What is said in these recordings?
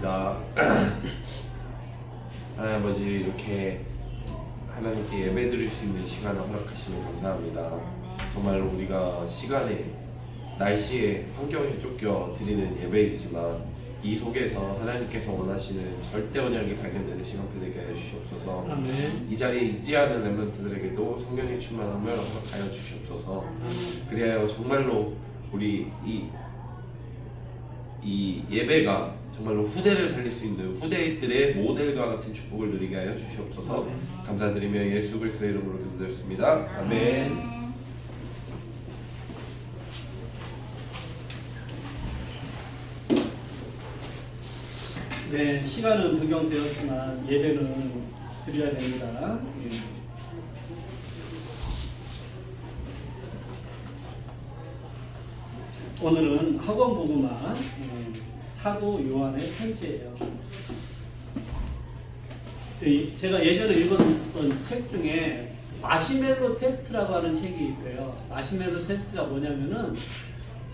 기도하겠습니다. 하나님 아버지, 이렇게 하나님께 예배 드릴 수 있는 시간을 허락하시면 감사합니다. 정말로 우리가 시간에, 날씨에, 환경에 쫓겨 드리는 예배이지만 이 속에서 하나님께서 원하시는 절대 언약이 발견되는 시간을 되게 하여 주시옵소서. 아멘. 이 자리에 있지 않은 렘넌트들에게도 성령의 충만함을 허락하여 주시옵소서. 그리하여 정말로 우리 이 예배가 정말로 후대를 살릴 수 있는 후대들의 모델과 같은 축복을 누리게 하여 주시옵소서. 감사드리며 예수 그리스도의 이름으로 기도드렸습니다. 아멘. 네, 시간은 변경되었지만 예배는 드려야 됩니다. 예. 오늘은 학원 보고만 사도 요한의 편지예요. 제가 예전에 읽었던 책 중에 마시멜로 테스트라고 하는 책이 있어요. 마시멜로 테스트가 뭐냐면은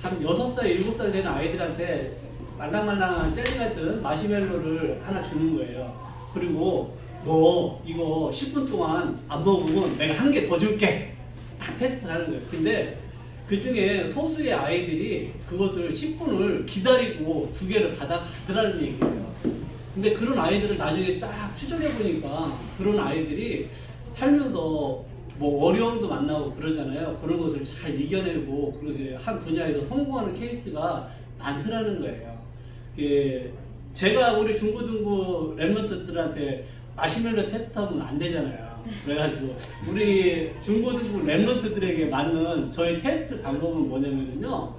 한 6살, 7살 되는 아이들한테 말랑말랑한 젤리 같은 마시멜로를 하나 주는 거예요. 그리고 너 이거 10분 동안 안 먹으면 내가 한 개 더 줄게. 딱 테스트를 하는 거예요. 근데 그 중에 소수의 아이들이 그것을 10분을 기다리고 2개를 받아가더라는 얘기예요. 근데 그런 아이들을 나중에 쫙 추적해 보니까 그런 아이들이 살면서 뭐 어려움도 만나고 그러잖아요. 그런 것을 잘 이겨내고 그렇게 한 분야에서 성공하는 케이스가 많더라는 거예요. 제가 우리 중고등부 랩런트들한테 마시멜로 테스트하면 안 되잖아요. 그래가지고 우리 중고등부 랩런트들에게 맞는 저희 테스트 방법은 뭐냐면요,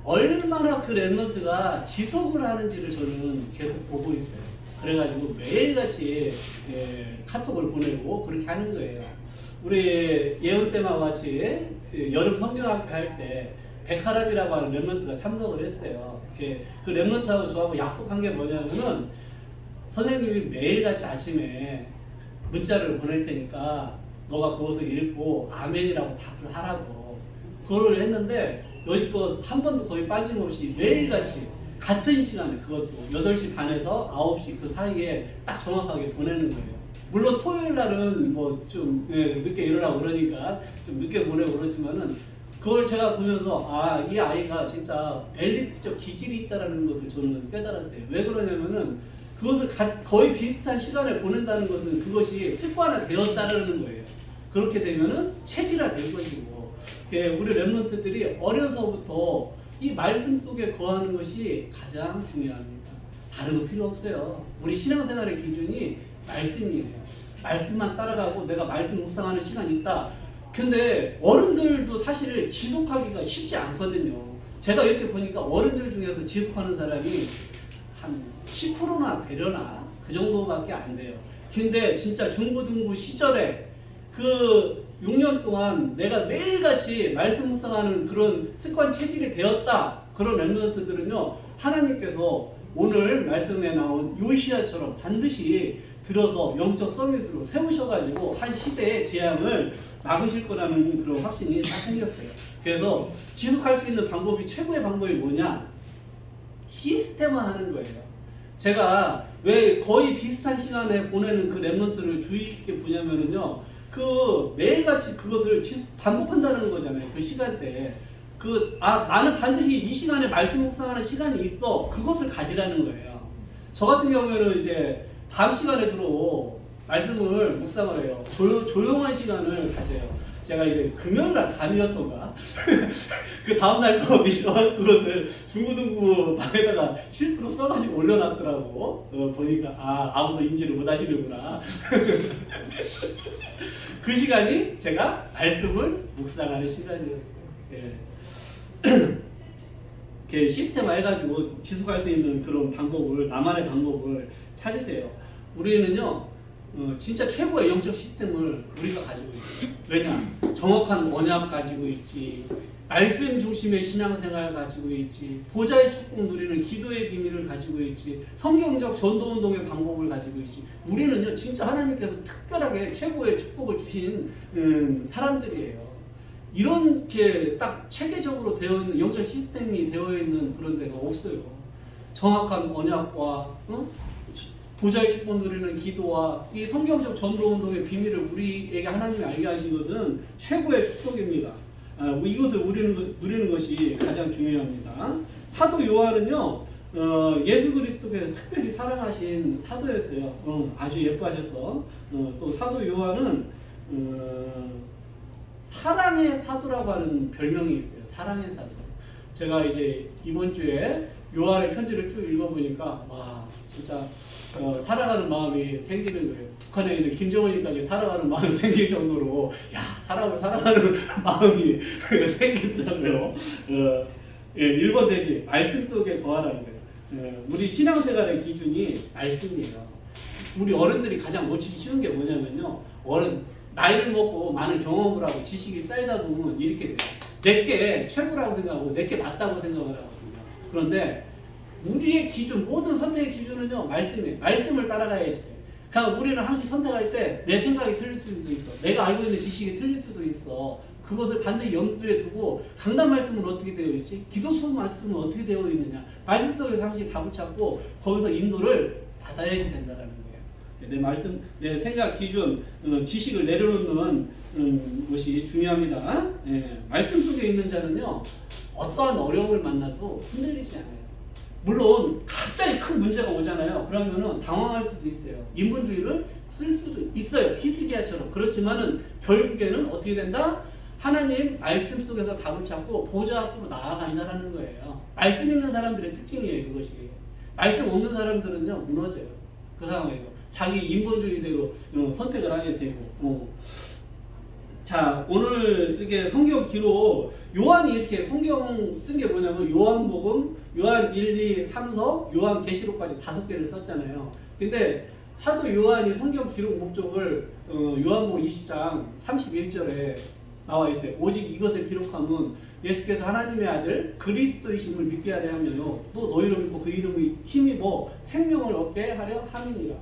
얼마나 그 랩런트가 지속을 하는지를 저는 계속 보고 있어요. 그래가지고 매일같이 카톡을 보내고 그렇게 하는 거예요. 우리 예은쌤하고 같이 여름 성경학교 할 때 백하람이라고 하는 랩런트가 참석을 했어요. 그 랩런트하고 저하고 약속한 게 뭐냐면은, 선생님이 매일같이 아침에 문자를 보낼 테니까 너가 그것을 읽고 아멘이라고 답을 하라고 그걸 했는데, 여지껏 한 번도 거의 빠짐없이 매일같이 같은 시간에, 그것도 8시 반에서 9시 그 사이에 딱 정확하게 보내는 거예요. 물론 토요일 날은 뭐 좀 늦게 일어나고 그러니까 좀 늦게 보내고 그렇지만은, 그걸 제가 보면서 이 아이가 진짜 엘리트적 기질이 있다는 것을 저는 깨달았어요. 왜 그러냐면은 그것을 거의 비슷한 시간에 보낸다는 것은 그것이 습관화 되었다는 거예요. 그렇게 되면은 체질화 될 것이고, 우리 랩런트들이 어려서부터 이 말씀 속에 거하는 것이 가장 중요합니다. 다른 거 필요 없어요. 우리 신앙생활의 기준이 말씀이에요. 말씀만 따라가고 내가 말씀 묵상하는 시간이 있다. 근데 어른들도 사실 지속하기가 쉽지 않거든요. 제가 이렇게 보니까 어른들 중에서 지속하는 사람이 한 10%나 되려나? 그 정도밖에 안 돼요. 근데 진짜 중고등부 시절에 그 6년 동안 내가 매일같이 말씀 묵상하는 그런 습관 체질이 되었다. 그런 랩런트들은요, 하나님께서 오늘 말씀에 나온 요시야처럼 반드시 들어서 영적 서밋으로 세우셔가지고 한 시대의 재앙을 막으실 거라는 그런 확신이 딱 생겼어요. 그래서 지속할 수 있는 방법이, 최고의 방법이 뭐냐? 시스템화하는 거예요. 제가 왜 거의 비슷한 시간에 보내는 그 랩런트를 주의 깊게 보냐면은요, 그 매일같이 그것을 반복한다는 거잖아요. 그 시간대에. 나는 반드시 이 시간에 말씀 묵상하는 시간이 있어. 그것을 가지라는 거예요. 저 같은 경우에는 이제 밤 시간에 주로 말씀을 묵상을 해요. 조용한 시간을 가져요. 제가 이제 금요일날 밤이었던가 그 다음날 거 미션 그것을 중고등부 방에다가 실수로 써가지고 올려놨더라고. 보니까 아무도 인지를 못하시는구나. 그 시간이 제가 말씀을 묵상하는 시간이었어요. 이렇게 시스템화 해가지고 지속할 수 있는 그런 방법을, 나만의 방법을 찾으세요. 우리는요, 진짜 최고의 영적 시스템을 우리가 가지고 있어요. 왜냐? 정확한 언약 가지고 있지, 말씀 중심의 신앙생활 가지고 있지, 보좌의 축복 누리는 기도의 비밀을 가지고 있지, 성경적 전도운동의 방법을 가지고 있지. 우리는요, 진짜 하나님께서 특별하게 최고의 축복을 주신 사람들이에요. 이렇게 딱 체계적으로 되어 있는 영적 시스템이 되어 있는 그런 데가 없어요. 정확한 언약과 보좌의 축복 누리는 기도와 이 성경적 전도 운동의 비밀을 우리에게 하나님이 알게 하신 것은 최고의 축복입니다. 이것을 누리는 것이 가장 중요합니다. 사도 요한은요, 예수 그리스도께서 특별히 사랑하신 사도였어요. 아주 예뻐하셔서 또 사도 요한은 사랑의 사도라고 하는 별명이 있어요. 사랑의 사도. 제가 이제 이번 주에 요한의 편지를 쭉 읽어보니까 와 진짜 사랑하는 마음이 생기는 거예요. 북한에 있는 김정은이까지 사랑하는 마음이 생길 정도로 야 사람을 사랑하는 마음이 생기더라고요. 1번 대지 말씀 속에 거하라는 거예요. 우리 신앙생활의 기준이 말씀이에요. 우리 어른들이 가장 놓치기 쉬운 게 뭐냐면요. 나이를 먹고 많은 경험을 하고 지식이 쌓이다 보면 이렇게 돼요. 내게 최고라고 생각하고 내게 맞다고 생각을 하거든요. 그런데 우리의 기준, 모든 선택의 기준은요, 말씀이에요. 말씀을 따라가야지. 그러니까 우리는 항상 선택할 때 내 생각이 틀릴 수도 있어. 내가 알고 있는 지식이 틀릴 수도 있어. 그것을 반드시 염두에 두고 강단 말씀은 어떻게 되어 있지? 기도서 말씀은 어떻게 되어 있느냐? 말씀 속에서 항상 답을 찾고 거기서 인도를 받아야지 된다는 거예요. 내 말씀, 내 생각 기준, 지식을 내려놓는 것이 중요합니다. 말씀 속에 있는 자는요, 어떠한 어려움을 만나도 흔들리지 않아요. 물론 갑자기 큰 문제가 오잖아요. 그러면은 당황할 수도 있어요. 인본주의를 쓸 수도 있어요. 히스기야처럼. 그렇지만은 결국에는 어떻게 된다? 하나님 말씀 속에서 답을 찾고 보좌 앞으로 나아간다는 거예요. 말씀 있는 사람들의 특징이에요. 그것이. 말씀 없는 사람들은요 무너져요. 그 상황에서 자기 인본주의대로 선택을 하게 되고. 자, 오늘 이렇게 성경 기록, 요한이 이렇게 성경 쓴 게 뭐냐면 요한복음, 요한 1, 2, 3서, 요한 계시록까지 5개를 썼잖아요. 근데 사도 요한이 성경 기록 목적을 요한복음 20장 31절에 나와 있어요. 오직 이것을 기록하면 예수께서 하나님의 아들 그리스도이심을 믿게 하려 하며요. 또 너희를 믿고 그 이름을 힘입어 생명을 얻게 하려 함이니라.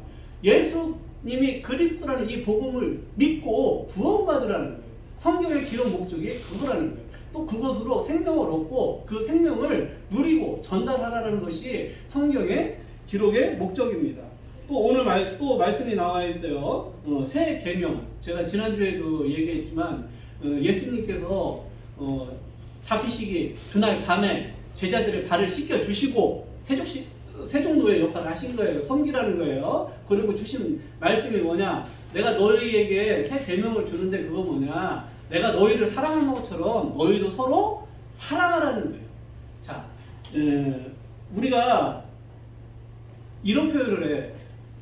예수님이 그리스도라는 이 복음을 믿고 구원받으라는 거예요. 성경의 기록 목적이 그거라는 거예요. 또 그것으로 생명을 얻고 그 생명을 누리고 전달하라는 것이 성경의 기록의 목적입니다. 또 오늘 또 말씀이 나와 있어요. 새 계명. 제가 지난주에도 얘기했지만 예수님께서 잡히시기 그날 밤에 제자들의 발을 씻겨 주시고 세종노예 역할을 하신 거예요. 섬기라는 거예요. 그리고 주신 말씀이 뭐냐? 내가 너희에게 새 계명을 주는데 그거 뭐냐? 내가 너희를 사랑하는 것처럼 너희도 서로 사랑하라는 거예요. 자, 우리가 이런 표현을 해.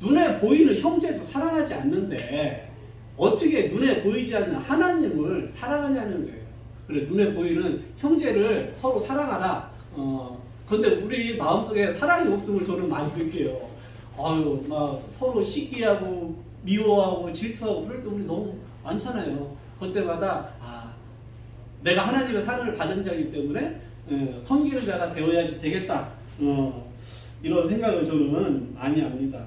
눈에 보이는 형제도 사랑하지 않는데 어떻게 눈에 보이지 않는 하나님을 사랑하냐는 거예요. 그래, 눈에 보이는 형제를 서로 사랑하라. 그런데 우리 마음속에 사랑이 없음을 저는 많이 느껴요. 아유, 막 서로 시기하고 미워하고 질투하고 그럴 때 우리 너무 많잖아요. 그때마다 내가 하나님의 사랑을 받은 자이기 때문에 섬기는 자가 되어야지 되겠다. 이런 생각을 저는 많이 합니다.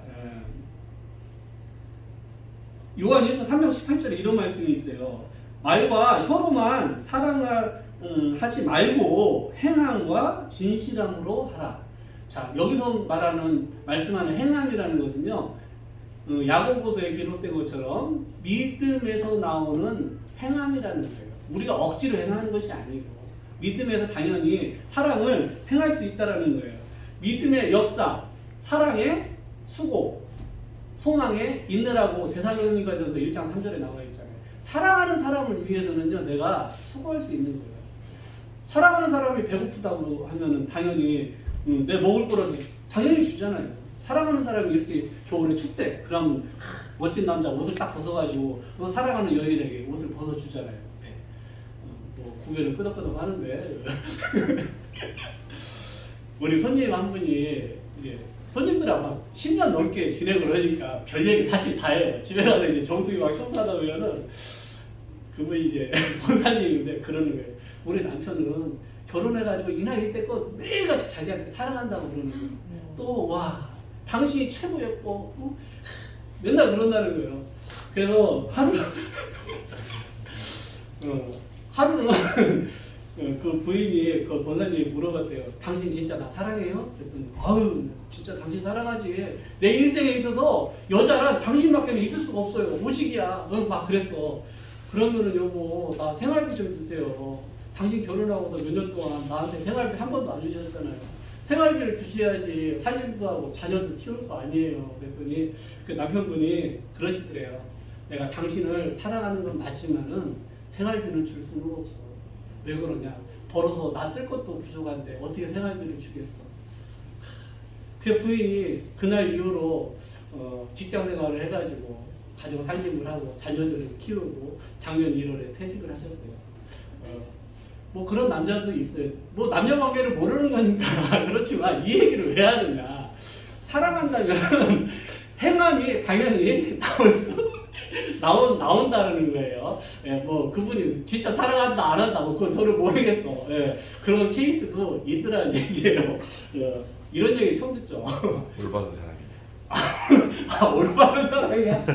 요한일서 3장 18절에 이런 말씀이 있어요. 말과 혀로만 사랑하지 말고 행함과 진실함으로 하라. 자, 여기서 말씀하는 행함이라는 것은요, 야고보서에 기록된 것처럼 믿음에서 나오는 행함이라는 거예요. 우리가 억지로 행하는 것이 아니고 믿음에서 당연히 사랑을 행할 수 있다라는 거예요. 믿음의 역사, 사랑의 수고, 소망의 인내라고 데살로니가전서 1장 3절에 나와 있잖아요. 사랑하는 사람을 위해서는요, 내가 수고할 수 있는 거예요. 사랑하는 사람이 배고프다고 하면은 당연히 내 먹을 거라도 당연히 주잖아요. 사랑하는 사람이 이렇게 겨울에 춥대. 그럼 멋진 남자 옷을 딱 벗어가지고 사랑하는 여인에게 옷을 벗어주잖아요. 뭐 고개를 끄덕끄덕 하는데 우리 손님 한 분이 이제 손님들하고 막 10년 넘게 지내고 그러니까 별 얘기 사실 다 해요. 집에 가서 이제 정수기 막 청소하다 보면은 그분이 이제 본사님인데 그러는 거예요. 우리 남편은 결혼해가지고 이 나이 때껏 매일같이 자기한테 사랑한다고 그러는 거예요. 또 와 당신이 최고였고 맨날 그런다는 거예요. 그래서 하루는 그 부인이 그 권사님이 물어봤대요. 당신 진짜 나 사랑해요? 그랬더니 아유 진짜 당신 사랑하지. 내 인생에 있어서 여자란 당신밖에는 있을 수가 없어요. 오직이야. 막 그랬어. 그러면은 여보 나 생활비 좀 주세요. 당신 결혼하고서 몇 년 동안 나한테 생활비 한 번도 안 주셨잖아요. 생활비를 주셔야지 살림도 하고 자녀도 키울 거 아니에요. 그랬더니 그 남편분이 그러시더래요. 내가 당신을 사랑하는 건 맞지만은 생활비는 줄 수는 없어. 왜 그러냐? 벌어서 나 쓸 것도 부족한데 어떻게 생활비를 주겠어? 그 부인이 그날 이후로 직장 생활을 해가지고 가정 살림을 하고 자녀들을 키우고 작년 1월에 퇴직을 하셨어요. 뭐 그런 남자도 있어요. 뭐 남녀 관계를 모르는 거니까 그렇지만 이 얘기를 왜 하느냐? 사랑한다면 행함이 당연히 나온다는 거예요. 예, 뭐 그분이 진짜 사랑한다 안 한다 뭐 그건 저는 모르겠어. 예, 그런 케이스도 있더라는 얘기예요. 이런 얘기 처음 듣죠. 올바른 사람이네. 아 올바른 사랑이야.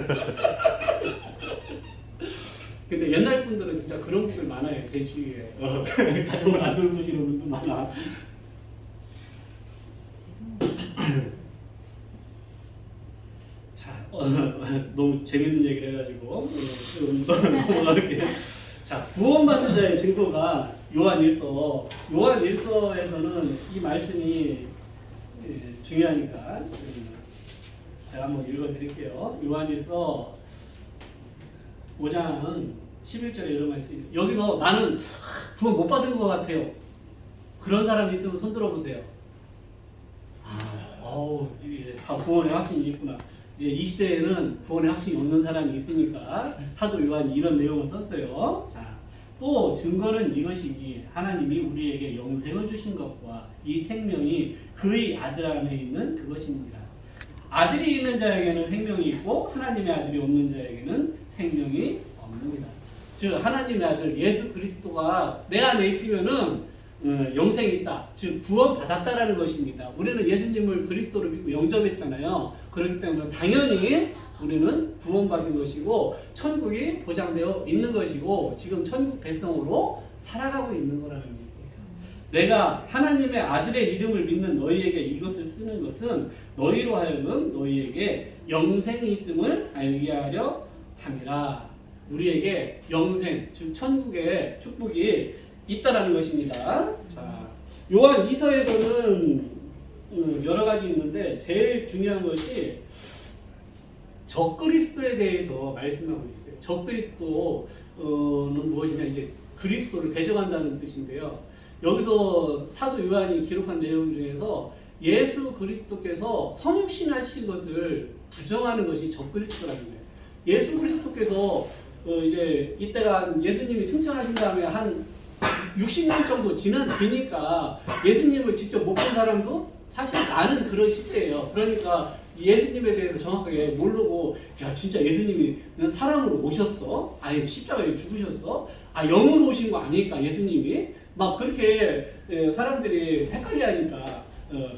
근데 옛날 분들은 진짜 그런 분들 많아요. 제 주위에 가정을 안 돌보시는 분도 많아. 자, 너무 재밌는 얘기를 해가지고 좀 넘어갈게요. 자, 구원받는 자의 증거가 요한일서에서는 이 말씀이 중요하니까 제가 한번 읽어드릴게요. 요한일서 5장 11절에 이런 말씀이 여기서 나는 구원 못 받은 것 같아요. 그런 사람이 있으면 손 들어보세요. 다 구원의 확신이 있구나. 이제 이 시대에는 구원의 확신이 없는 사람이 있으니까 사도 요한이 이런 내용을 썼어요. 자, 또 증거는 이것이니 하나님이 우리에게 영생을 주신 것과 이 생명이 그의 아들 안에 있는 그것입니다. 아들이 있는 자에게는 생명이 있고 하나님의 아들이 없는 자에게는 생명이 없습니다. 즉 하나님의 아들 예수 그리스도가 내 안에 있으면은 영생이 있다. 즉 구원 받았다라는 것입니다. 우리는 예수님을 그리스도로 믿고 영접했잖아요. 그렇기 때문에 당연히 우리는 구원받은 것이고 천국이 보장되어 있는 것이고 지금 천국 백성으로 살아가고 있는 거라는 얘기예요. 내가 하나님의 아들의 이름을 믿는 너희에게 이것을 쓰는 것은 너희로 하여금 너희에게 영생이 있음을 알게 하려 함이라. 우리에게 영생, 즉 천국의 축복이 있다라는 것입니다. 자, 요한 2서에서는 여러 가지 있는데 제일 중요한 것이 적그리스도에 대해서 말씀하고 있어요. 적그리스도는 무엇이냐? 이제 그리스도를 대적한다는 뜻인데요. 여기서 사도 요한이 기록한 내용 중에서 예수 그리스도께서 성육신하신 것을 부정하는 것이 적그리스도라는 거예요. 예수 그리스도께서 이제 이때가 예수님이 승천하신 다음에 한 60년 정도 지난 뒤니까 예수님을 직접 못 본 사람도 사실 많은 그런 시대예요. 그러니까 예수님에 대해서 정확하게 모르고 야 진짜 예수님이 사람으로 오셨어? 아니 십자가에 죽으셨어? 아 영으로 오신 거 아닐까 예수님이? 막 그렇게 사람들이 헷갈려하니까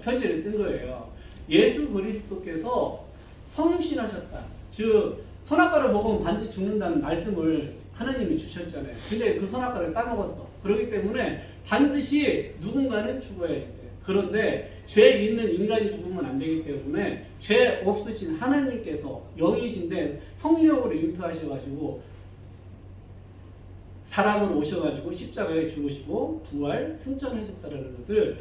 편지를 쓴 거예요. 예수 그리스도께서 성육신하셨다. 즉 선악과를 먹으면 반드시 죽는다는 말씀을 하나님이 주셨잖아요. 근데 그 선악과를 따먹었어. 그렇기 때문에 반드시 누군가는 죽어야지 돼. 그런데 죄 있는 인간이 죽으면 안 되기 때문에 죄 없으신 하나님께서 영이신데 성령으로 잉태하셔가지고 사람으로 오셔가지고 십자가에 죽으시고 부활 승천하셨다는 것을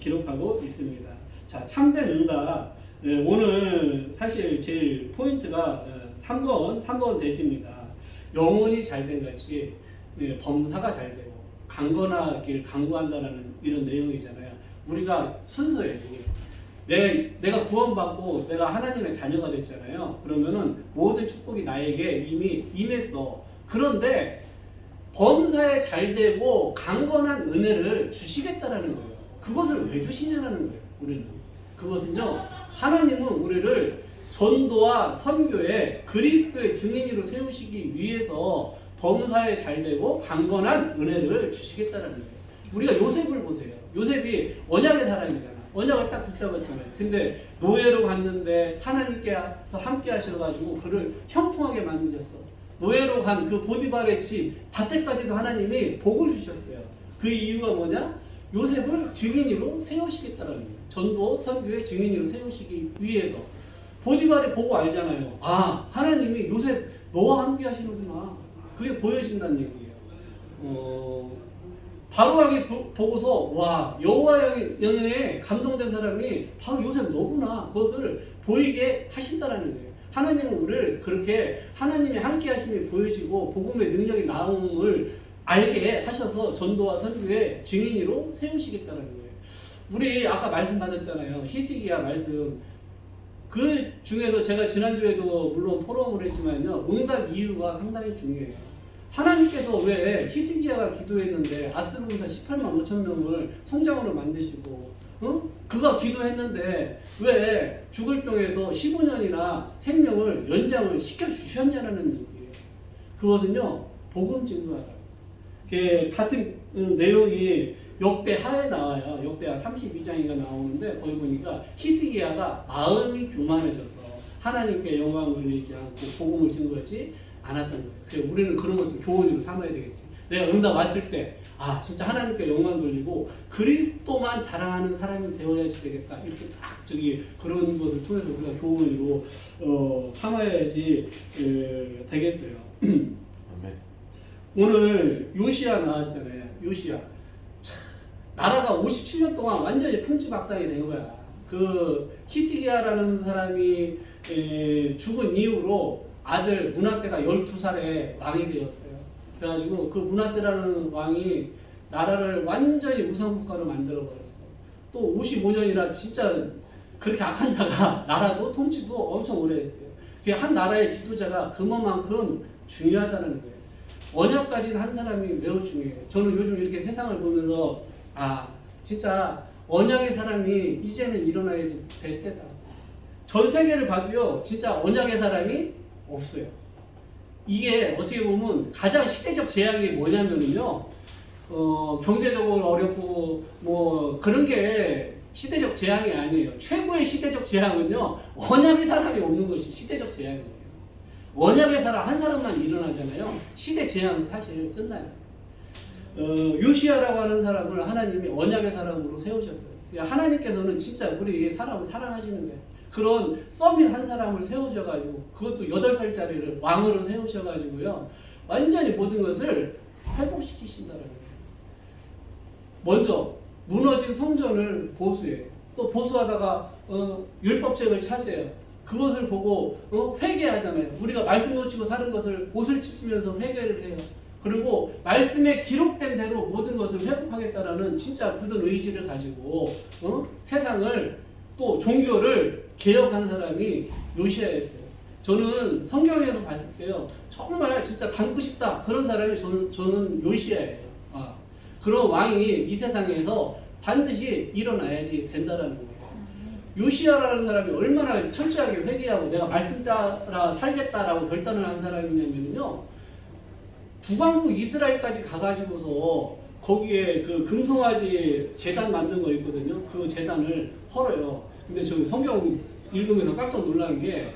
기록하고 있습니다. 자, 참된 응답. 오늘 사실 제일 포인트가 3번 대지입니다. 영혼이 잘된 같이 범사가 잘되고 강건하길 강구한다라는 이런 내용이잖아요. 우리가 순서예요. 내가 구원받고 내가 하나님의 자녀가 됐잖아요. 그러면은 모든 축복이 나에게 이미 임했어. 그런데 범사에 잘되고 강건한 은혜를 주시겠다라는 거예요. 그것을 왜 주시냐라는 거예요. 우리는 그것은요. 하나님은 우리를 전도와 선교에 그리스도의 증인으로 세우시기 위해서 범사에 잘되고 강건한 은혜를 주시겠다라는 거예요. 우리가 요셉을 보세요. 요셉이 언약의 사람이잖아. 언약을 딱 붙잡았잖아요. 근데 노예로 갔는데 하나님께서 함께 하셔가지고 그를 형통하게 만드셨어. 노예로 간 그 보디발의 집 밭에까지도 하나님이 복을 주셨어요. 그 이유가 뭐냐? 요셉을 증인으로 세우시겠다는 거예요. 전도 선교의 증인으로 세우시기 위해서. 보디발이 보고 알잖아요. 아, 하나님이 요셉 너와 함께 하시는구나. 그게 보여진다는 얘기예요. 바로왕이 보고서 와, 여호와의 영에 감동된 사람이 바로 요셉 너구나. 그것을 보이게 하신다라는 거예요. 하나님은 우리를 그렇게 하나님의 함께 하심이 보여지고 복음의 능력이 나옴을 알게 하셔서 전도와 선교의 증인으로 세우시겠다는 거예요. 우리 아까 말씀 받았잖아요. 히스기야 말씀. 그 중에서 제가 지난주에도 물론 포럼을 했지만요. 응답 이유가 상당히 중요해요. 하나님께서 왜 히스기야가 기도했는데 아스르군사 18만 5천 명을 성장으로 만드시고 그가 기도했는데 왜 죽을 병에서 15년이나 생명을 연장을 시켜주셨냐는 얘기예요. 그것은요. 복음 증거하라. 같은 내용이 역대하에 나와요. 역대하 32장인가 나오는데 거기 보니까 히스기야가 마음이 교만해져서 하나님께 영광을 돌리지 않고 복음을 증거하지 않았던 거예요. 그래서 우리는 그런 것도 교훈으로 삼아야 되겠지. 내가 응답 왔을 때 아 진짜 하나님께 영광 돌리고 그리스도만 자랑하는 사람이 되어야지 되겠다. 이렇게 딱 그런 것을 통해서 우리가 교훈으로 삼아야지 되겠어요. 아멘. 오늘 요시야 나왔잖아요. 요시야. 나라가 57년 동안 완전히 풍지박산이 된 거야. 그 히스기야라는 사람이 죽은 이후로 아들 므낫세가 12살에 왕이 되었어요. 그래가지고 그 므낫세라는 왕이 나라를 완전히 우상국가로 만들어버렸어. 또 55년이나 진짜 그렇게 악한 자가 나라도 통치도 엄청 오래 했어요. 한 나라의 지도자가 그만큼 중요하다는 거예요. 언약까지는 한 사람이 매우 중요해요. 저는 요즘 이렇게 세상을 보면서 아 진짜 언약의 사람이 이제는 일어나야지 될 때다. 전 세계를 봐도요 진짜 언약의 사람이 없어요. 이게 어떻게 보면 가장 시대적 재앙이 뭐냐면요 경제적으로 어렵고 뭐 그런 게 시대적 재앙이 아니에요. 최고의 시대적 재앙은요 언약의 사람이 없는 것이 시대적 재앙이에요. 언약의 사람 한 사람만 일어나잖아요. 시대 재앙은 사실 끝나요. 요시야라고 하는 사람을 하나님이 언약의 사람으로 세우셨어요. 하나님께서는 진짜 우리 사람을 사랑하시는 거예요. 그런 서밋 한 사람을 세우셔가지고 그것도 8살짜리를 왕으로 세우셔가지고요. 완전히 모든 것을 회복시키신다는 거예요. 먼저 무너진 성전을 보수해요. 또 보수하다가 율법책을 찾아요. 그것을 보고 회개하잖아요. 우리가 말씀 놓치고 사는 것을 옷을 찢으면서 회개를 해요. 그리고 말씀에 기록된 대로 모든 것을 회복하겠다라는 진짜 굳은 의지를 가지고 세상을 또 종교를 개혁한 사람이 요시야였어요. 저는 성경에서 봤을 때요 정말 진짜 닮고 싶다 그런 사람이 저는 요시야예요. 그런 왕이 이 세상에서 반드시 일어나야지 된다라는 거예요. 요시야라는 사람이 얼마나 철저하게 회개하고 내가 말씀 따라 살겠다라고 결단을 한 사람이냐면요. 북왕국 이스라엘까지 가가지고서 거기에 그 금송아지 제단 만든 거 있거든요. 그 제단을 헐어요. 근데 저 성경 읽으면서 깜짝 놀란 게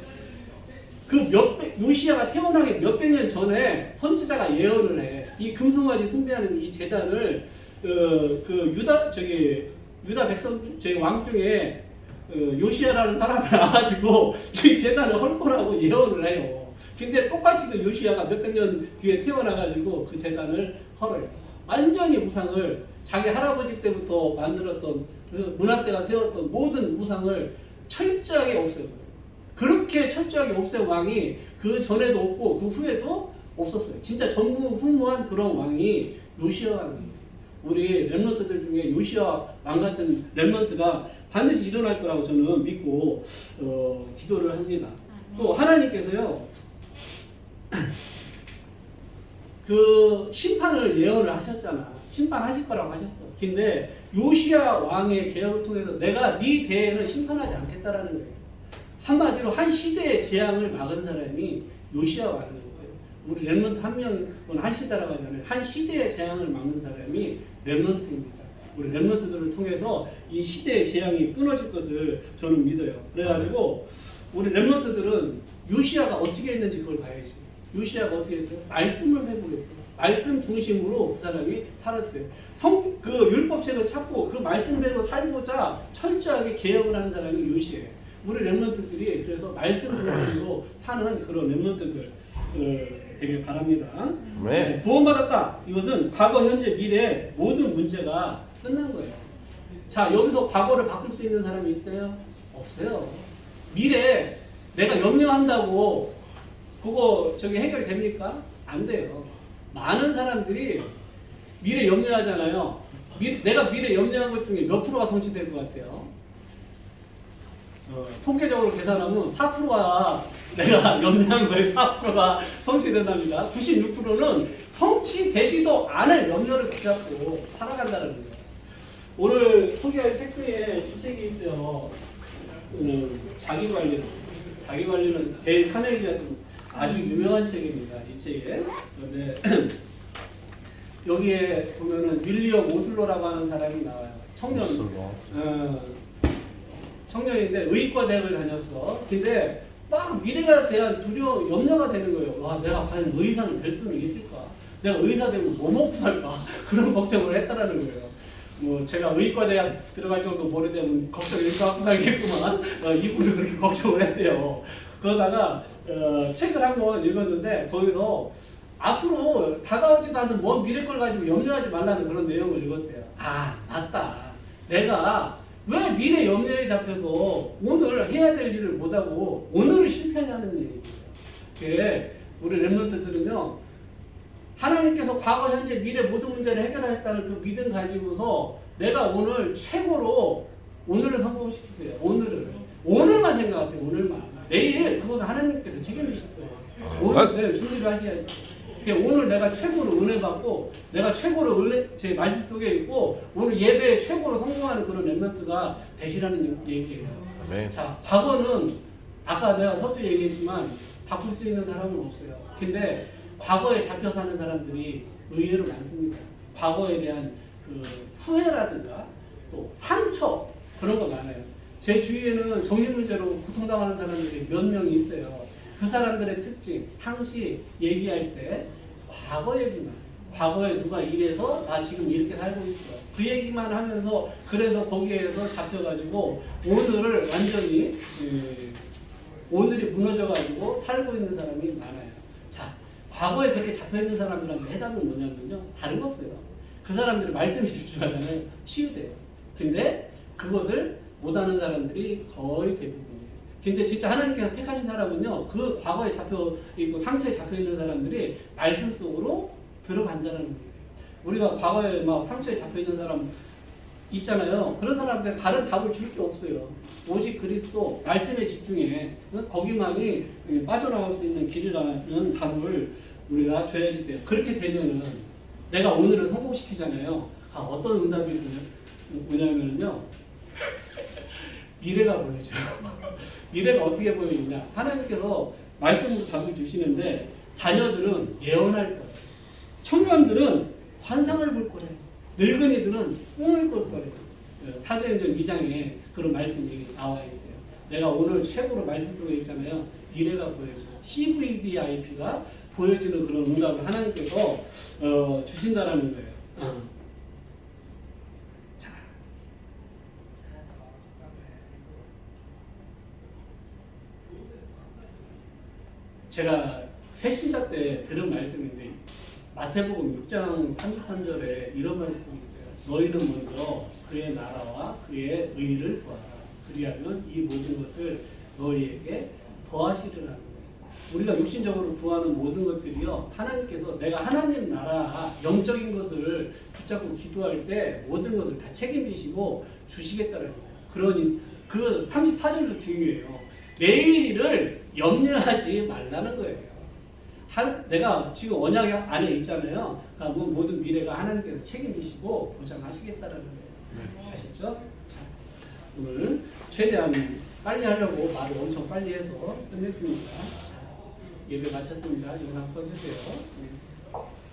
요시야가 태어나기 몇백 년 전에 선지자가 예언을 해. 이 금송아지 숭배하는 이 제단을 유다 백성 왕 중에 요시야라는 사람이 나와가지고 이 제단을 헐 거라고 예언을 해요. 근데 똑같이 그 요시야가 몇백 년 뒤에 태어나가지고 그 제단을 헐어요. 완전히 우상을 자기 할아버지 때부터 만들었던 그 므낫세가 세웠던 모든 우상을 철저하게 없애요. 그렇게 철저하게 없앤 왕이 그 전에도 없고 그 후에도 없었어요. 진짜 전무후무한 그런 왕이 요시야 왕이에요. 우리 렘넌트들 중에 요시야 왕 같은 렘넌트가 반드시 일어날 거라고 저는 믿고 기도를 합니다. 또 하나님께서요 그 심판을 예언을 하셨잖아. 심판하실 거라고 하셨어. 근데 요시야 왕의 개혁을 통해서 내가 네 대에는 심판하지 않겠다라는 거예요. 한마디로 한 시대의 재앙을 막은 사람이 요시야 왕이었어요. 우리 렘넌트 한 명은 한 시대라고 하잖아요. 한 시대의 재앙을 막는 사람이 렘넌트입니다. 우리 렘넌트들을 통해서 이 시대의 재앙이 끊어질 것을 저는 믿어요. 그래가지고 우리 렘넌트들은 요시야가 어떻게 했는지 그걸 봐야지. 요시야가 어떻게 했어요? 말씀을 회복했어요. 말씀 중심으로 그 사람이 살았어요. 그 율법책을 찾고 그 말씀대로 살고자 철저하게 개혁을 하는 사람이 요시예요. 우리 렘넌트들이 그래서 말씀 중심으로 사는 그런 렘넌트들 되길 바랍니다. 네. 구원받았다. 이것은 과거, 현재, 미래 모든 문제가 끝난 거예요. 자, 여기서 과거를 바꿀 수 있는 사람이 있어요? 없어요. 미래 내가 염려한다고 그거 해결됩니까? 안 돼요. 많은 사람들이 미래 염려하잖아요. 내가 미래 염려한 것 중에 몇 프로가 성취될 것 같아요? 통계적으로 계산하면 4%가 내가 염려한 거에 4%가 성취된답니다. 96%는 성취되지도 않을 염려를 붙잡고 살아간다는 거예요. 오늘 소개할 책 중에 이 책이 있어요. 자기관리. 자기관리는 데일 카네기가 아주 유명한 책입니다. 이 책에. 그런데 여기에 보면은 윌리엄 오슬로라고 하는 사람이 나와요. 청년인데 의과 대학을 다녔어. 근데 막 미래에 대한 염려가 되는 거예요. 와, 내가 과연 의사는 될 수는 있을까? 내가 의사 되면 뭐 먹고 살까? 그런 걱정을 했다라는 거예요. 뭐 제가 의과 대학 들어갈 정도 머리 되면 걱정 일도 하고 살겠구만. 이분을 그렇게 걱정을 했대요. 그러다가 책을 한권 읽었는데 거기서 앞으로 다가오지도 않는 먼 미래 걸 가지고 염려하지 말라는 그런 내용을 읽었대요. 아, 맞다. 내가 왜 미래 염려에 잡혀서 오늘 해야 될 일을 못하고 오늘을 실패하냐는 얘기예요. 그게 우리 렘넌트들은요, 하나님께서 과거, 현재, 미래 모든 문제를 해결하셨다는 그 믿음 가지고서 내가 오늘 최고로 오늘을 성공시키세요. 오늘만 생각하세요. 오늘만. 내일 그것을 하나님께서 책임지실 거예요. 오늘 내일 준비를 하셔야지. 오늘 내가 최고로 은혜 받고 내가 최고로 제 말씀 속에 있고 오늘 예배에 최고로 성공하는 그런 렘넌트가 되시라는 얘기예요. 네. 자, 과거는 아까 내가 서두 얘기했지만 바꿀 수 있는 사람은 없어요. 근데 과거에 잡혀 사는 사람들이 의외로 많습니다. 과거에 대한 그 후회라든가 또 상처 그런 거 많아요. 제 주위에는 정신 문제로 고통당하는 사람들이 몇 명이 있어요. 그 사람들의 특징, 항시 얘기할 때 과거 얘기만, 과거에 누가 이래서 나 지금 이렇게 살고 있어. 그 얘기만 하면서 그래서 거기에서 잡혀가지고 오늘을 완전히 오늘이 무너져가지고 살고 있는 사람이 많아요. 자, 과거에 그렇게 잡혀있는 사람들한테 해답은 뭐냐면요. 다른 거 없어요. 그 사람들이 말씀에 집중하잖아요. 치유돼요. 근데 그것을 못하는 사람들이 거의 대부분이에요. 근데 진짜 하나님께서 택하신 사람은요, 그 과거에 잡혀있고 상처에 잡혀있는 사람들이 말씀 속으로 들어간다는 거예요. 우리가 과거에 막 상처에 잡혀있는 사람 있잖아요. 그런 사람한테 다른 답을 줄 게 없어요. 오직 그리스도 말씀에 집중해. 거기만이 빠져나올 수 있는 길이라는 답을 우리가 줘야지 돼요. 그렇게 되면은 내가 오늘을 성공시키잖아요. 어떤 응답이 뭐냐면요. 미래가 보여져요. 미래가 어떻게 보이느냐. 하나님께서 말씀으로 답을 주시는데 자녀들은 예언할 거예요. 청년들은 환상을 볼 거래요. 늙은이들은 꿈을 꿀 거래요. 사도행전 2장에 그런 말씀이 나와 있어요. 내가 오늘 최고로 말씀 속에 있잖아요. 미래가 보여져요. CVDIP가 보여지는 그런 응답을 하나님께서 주신다라는 거예요. 자, 제가 새신자 때 들은 말씀인데 마태복음 6장 33절에 이런 말씀이 있어요. 너희는 먼저 그의 나라와 그의 의를 구하라. 그리하면 이 모든 것을 너희에게 더하시리라는 거예요. 우리가 육신적으로 구하는 모든 것들이요, 하나님께서 내가 하나님 나라 영적인 것을 붙잡고 기도할 때 모든 것을 다 책임지시고 주시겠다는 거예요. 그러니 그 34절도 중요해요. 내일 일을 염려하지 말라는 거예요. 내가 지금 언약 안에 있잖아요. 그러니까 모든 미래가 하나님께서 책임지시고 보장하시겠다는 거예요. 아셨죠? 자, 오늘 최대한 빨리 하려고 말을 엄청 빨리 해서 끝냈습니다. 자, 예배 마쳤습니다. 영상 꺼주세요.